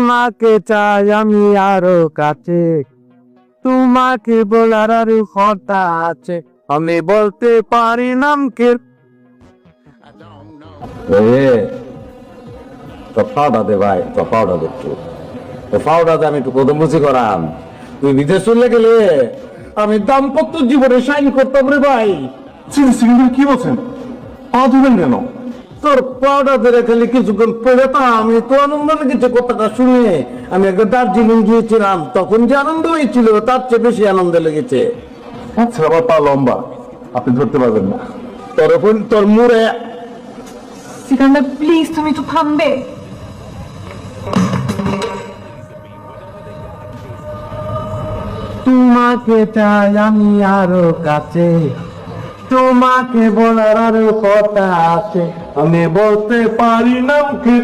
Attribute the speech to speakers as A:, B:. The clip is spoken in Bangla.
A: তোমাকে চাই আমি আরো কাছে, তোমাকে বলার আরো কথা আছে, আমি বলতে পারি নাম কে।
B: পাউডার দে ভাই, পাউডার দে একটু, পাউডার দে, আমি একটু কদম বুঝি করাম। তুই বিদেশ চলে গেলে আমি দাম্পত্য জীবনে সাইন করতাম রে ভাই।
C: কি বলছেন? পা ধুবেন কেন?
B: তোর পাউডার ধরে খালি কিছুক্ষণ পড়ে তা আমি তো আনন্দ লেগেছে কথাটা শুনে। আমি একবার দার্জিলিং গিয়েছিলাম, তখন যে আনন্দ হয়েছিল তার চেয়ে বেশি আনন্দ লেগেছে।
C: আচ্ছা, আমার পা লম্বা, আপনি ধরতে পারবেন না।
B: তোর মুড়ে
D: সিকান্দার প্লিজ তুমি একটু থামবে?
A: তোমাকে চাই আমি আরো কাছে, তোমাকে বলার আরো কথা আছে, আমি বলতে পারি নাম কি।